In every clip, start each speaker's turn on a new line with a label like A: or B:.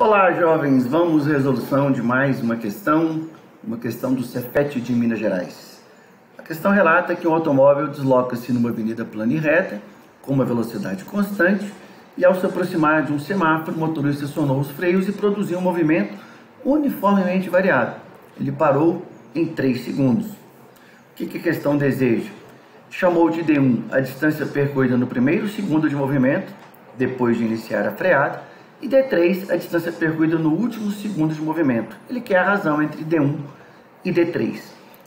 A: Olá, jovens! Vamos à resolução de mais uma questão do Cefet de Minas Gerais. A questão relata que um automóvel desloca-se numa avenida plana e reta, com uma velocidade constante, e ao se aproximar de um semáforo, o motorista acionou os freios e produziu um movimento uniformemente variado. Ele parou em 3 segundos. O que a questão deseja? Chamou de D1 a distância percorrida no primeiro segundo de movimento, depois de iniciar a freada, e D3 a distância percorrida no último segundo de movimento. Ele quer a razão entre D1 e D3.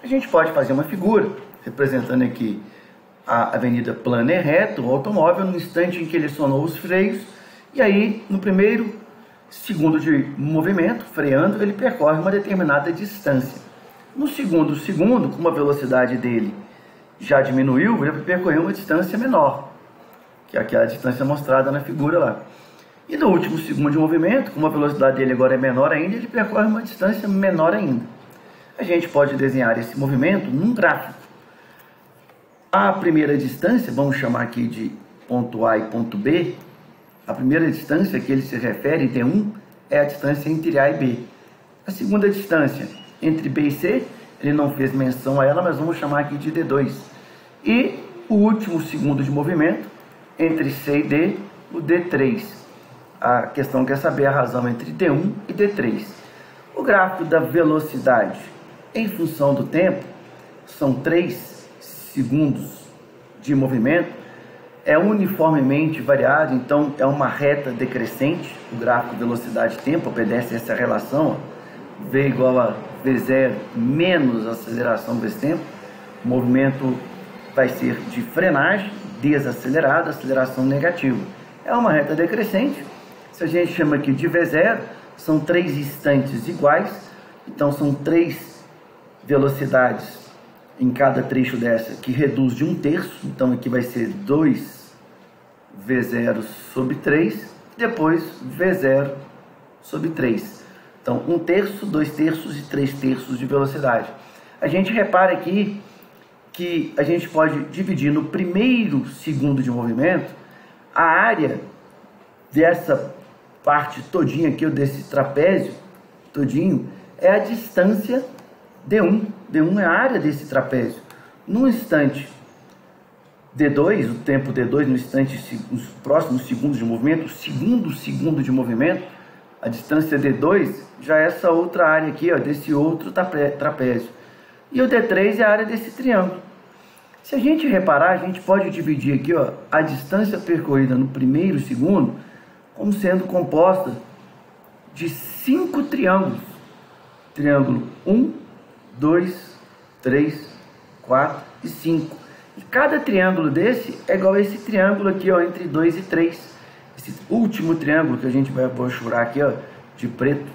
A: A gente pode fazer uma figura representando aqui a avenida plana e reta, o automóvel, no instante em que ele acionou os freios, e aí no primeiro segundo de movimento, freando, ele percorre uma determinada distância. No segundo segundo, como a velocidade dele já diminuiu, ele vai percorrer uma distância menor, que é aquela distância mostrada na figura lá. E no último segundo de movimento, como a velocidade dele agora é menor ainda, ele percorre uma distância menor ainda. A gente pode desenhar esse movimento num gráfico. A primeira distância, vamos chamar aqui de ponto A e ponto B, a primeira distância que ele se refere, D1, é a distância entre A e B. A segunda distância, entre B e C, ele não fez menção a ela, mas vamos chamar aqui de D2. E o último segundo de movimento, entre C e D, o D3. A questão quer saber a razão entre D1 e D3. O gráfico da velocidade em função do tempo, são 3 segundos de movimento, é uniformemente variado, então é uma reta decrescente. O gráfico velocidade-tempo obedece a essa relação, V igual a V0 menos a aceleração vezes tempo. O movimento vai ser de frenagem, desacelerada, aceleração negativa. É uma reta decrescente. Se a gente chama aqui de V0, são 3 instantes iguais, então são 3 velocidades em cada trecho dessa, que reduz de 1/3, então aqui vai ser 2 V0 sobre 3, depois V0 sobre 3. Então 1/3, 2/3 e 3/3 de velocidade. A gente repara aqui que a gente pode dividir no primeiro segundo de movimento a área dessa parte todinha aqui, desse trapézio todinho, é a distância D1. D1 é a área desse trapézio. No instante D2, o tempo D2, no instante, nos próximos segundos de movimento, o segundo segundo de movimento, a distância D2 já é essa outra área aqui, ó, desse outro trapézio. E o D3 é a área desse triângulo. Se a gente reparar, a gente pode dividir aqui, ó, a distância percorrida no primeiro segundo como sendo composta de 5 triângulos. Triângulo 1, 2, 3, 4 e 5. E cada triângulo desse é igual a esse triângulo aqui, ó, entre 2 e 3. Esse último triângulo que a gente vai brochurar aqui, ó, de preto.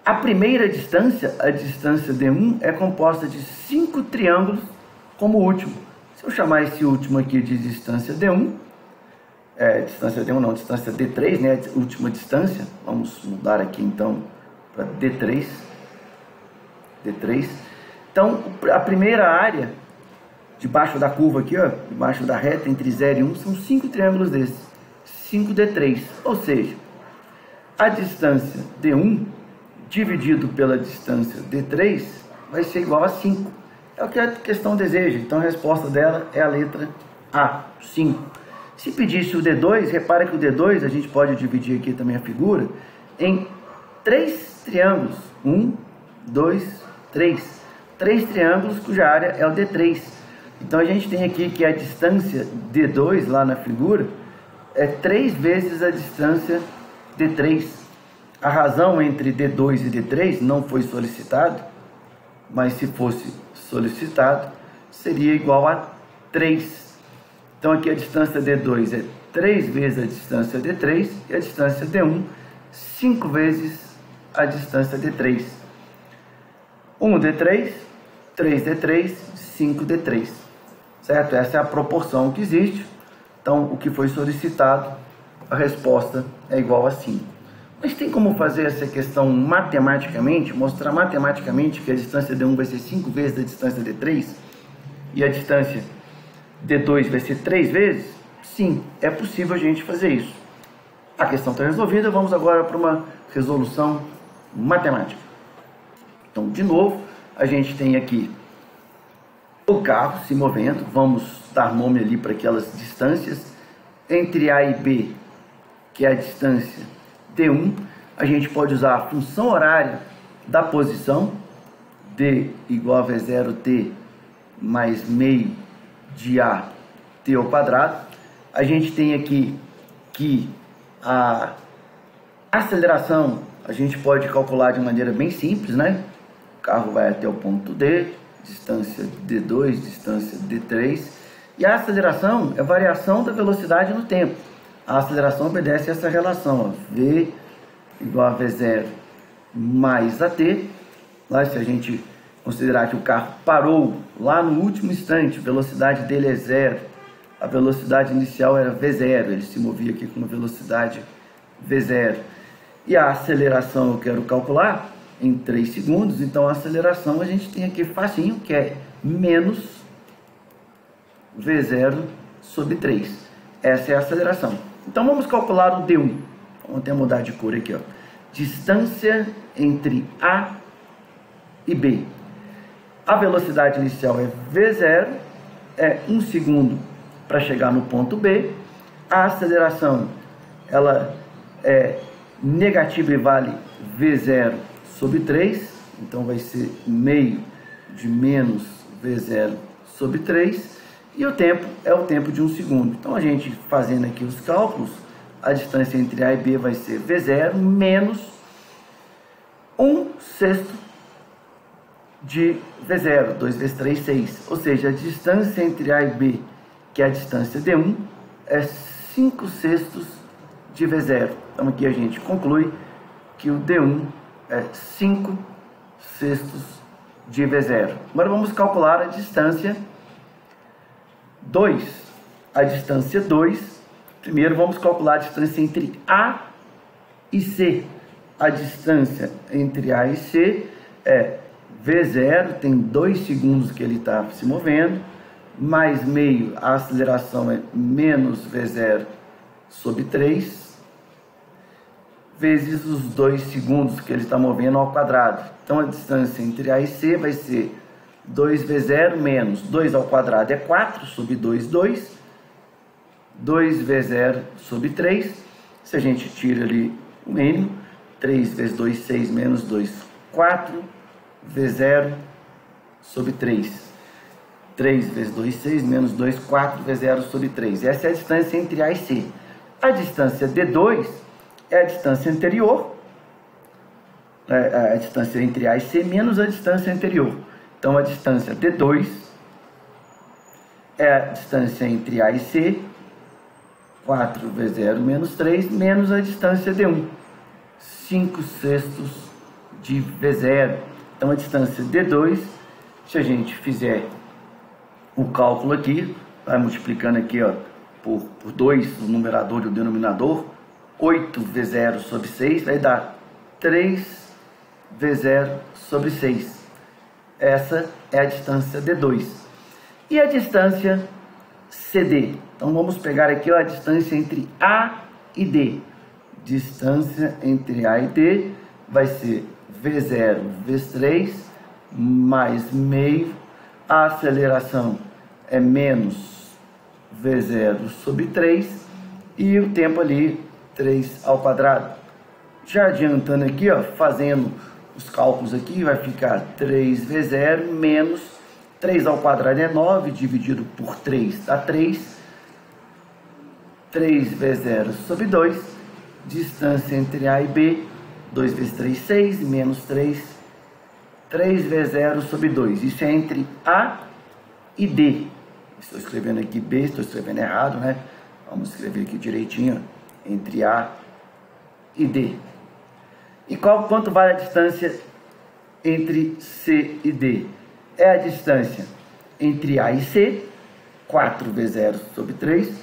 A: A primeira distância, a distância D1, é composta de 5 triângulos como último. Se eu chamar esse último aqui de distância D1, distância D1 não, distância D3, né, última distância, vamos mudar aqui então para D3. Então, a primeira área, debaixo da curva aqui, ó, debaixo da reta entre 0 e 1, são 5 triângulos desses, 5D3, ou seja, a distância D1 dividido pela distância D3 vai ser igual a 5. É o que a questão deseja, então a resposta dela é a letra A, 5. Se pedisse o D2, repara que o D2, a gente pode dividir aqui também a figura, em 3 triângulos, 1, 2, 3. 3 triângulos cuja área é o D3. Então a gente tem aqui que a distância D2 lá na figura é 3 vezes a distância D3. A razão entre D2 e D3 não foi solicitado, mas se fosse solicitado, seria igual a 3. Então aqui a distância D2 é 3 vezes a distância D3 e a distância D1, 5 vezes a distância D3. 1D3, 3D3, 5D3. Certo? Essa é a proporção que existe. Então, o que foi solicitado, a resposta é igual a 5. Mas tem como fazer essa questão matematicamente, mostrar matematicamente que a distância D1 vai ser 5 vezes a distância D3 e a distância D2 vai ser 3 vezes? Sim, é possível a gente fazer isso. A questão está resolvida, vamos agora para uma resolução matemática. Então, de novo, a gente tem aqui o carro se movendo, vamos dar nome ali para aquelas distâncias entre A e B, que é a distância D1. A gente pode usar a função horária da posição, D igual a V0T mais meio de A T ao quadrado. A gente tem aqui que a aceleração a gente pode calcular de maneira bem simples, né? O carro vai até o ponto D, distância D2, distância D3, e a aceleração é variação da velocidade no tempo. A aceleração obedece a essa relação, ó, V igual a V0 mais AT. Lá, se a gente considerar que o carro parou lá no último instante, a velocidade dele é 0, a velocidade inicial era V0, ele se movia aqui com uma velocidade V0. E a aceleração eu quero calcular em 3 segundos, então a aceleração a gente tem aqui facinho, que é menos V0 sobre 3. Essa é a aceleração. Então vamos calcular o D1. Vamos até mudar de cor aqui, ó. Distância entre A e B. A velocidade inicial é V0, é 1 segundo para chegar no ponto B. A aceleração ela é negativa e vale V0 sobre 3, então vai ser meio de menos V0 sobre 3, e o tempo é o tempo de 1 segundo. Então a gente fazendo aqui os cálculos, a distância entre A e B vai ser V0 menos 1/6 de V0, 2 vezes 3, 6. Ou seja, a distância entre A e B, que é a distância D1, é 5/6 de V0. Então aqui a gente conclui que o D1 é 5/6 de V0. Agora vamos calcular a distância 2. A distância 2, primeiro vamos calcular a distância entre A e C. A distância entre A e C é V0, tem 2 segundos que ele está se movendo, mais meio, a aceleração é menos V0 sobre 3, vezes os 2 segundos que ele está movendo ao quadrado. Então a distância entre A e C vai ser 2V0 menos 2 ao quadrado é 4 sobre 2, 2. 2V0 sobre 3. Se a gente tira ali o mínimo, 3 vezes 2, 6 menos 2, 4V0 sobre 3. 3 vezes 2, 6 menos 2, 4V0 sobre 3. Essa é a distância entre A e C. A distância D2 é a distância anterior, a distância entre A e C menos a distância anterior. Então a distância D2 é a distância entre A e C, 4V0 menos 3, menos a distância D1, 5/6 de V0. Então a distância D2, se a gente fizer o cálculo aqui, vai multiplicando aqui, ó, por 2, o numerador e o denominador, 8V0 sobre 6, vai dar 3V0 sobre 6. Essa é a distância D2. E a distância CD? Então vamos pegar aqui, ó, a distância entre A e D. Distância entre A e D vai ser V0 vezes 3 mais meio. A aceleração é menos V0 sobre 3 e o tempo ali 3 ao quadrado. Já adiantando aqui, ó, fazendo os cálculos aqui, vai ficar 3V0 menos 3 ao quadrado é 9, dividido por 3 dá 3. 3V0 sobre 2, distância entre A e B, 2 vezes 3, 6, menos 3, 3V0 sobre 2. Isso é entre A e D. Estou escrevendo aqui B, estou escrevendo errado, né? Vamos escrever aqui direitinho, entre A e D. E quanto vale a distância entre C e D? É a distância entre A e C, 4V0 sobre 3,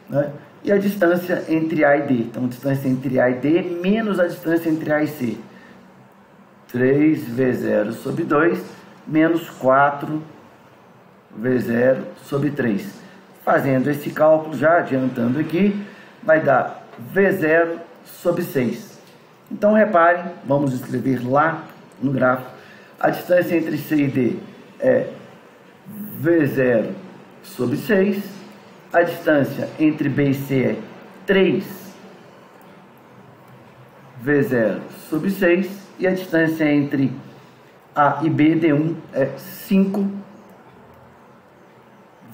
A: né? E a distância entre A e D. Então, a distância entre A e D menos a distância entre A e C. 3V0 sobre 2 menos 4V0 sobre 3. Fazendo esse cálculo, já adiantando aqui, vai dar V0 sobre 6. Então, reparem, vamos escrever lá no gráfico, a distância entre C e D é V0 sobre 6, a distância entre B e C é 3 V0 sobre 6, e a distância entre A e B, D1, é 5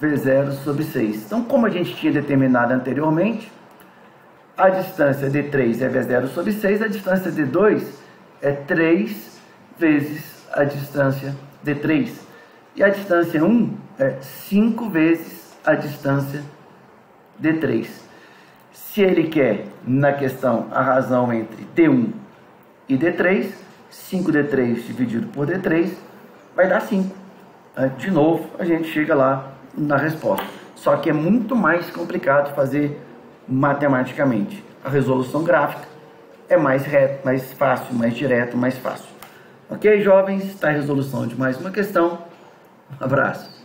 A: V0 sobre 6. Então, como a gente tinha determinado anteriormente, a distância D3 é V0 sobre 6, a distância D2 é 3 vezes a distância D3. E a distância 1 é 5 vezes a distância D3. Se ele quer, na questão, a razão entre D1 e D3, 5D3 dividido por D3 vai dar 5. De novo, a gente chega lá na resposta. Só que é muito mais complicado fazer matematicamente. A resolução gráfica é mais reto, mais fácil, mais direto, mais fácil. Ok, jovens? Está a resolução de mais uma questão. Um abraço.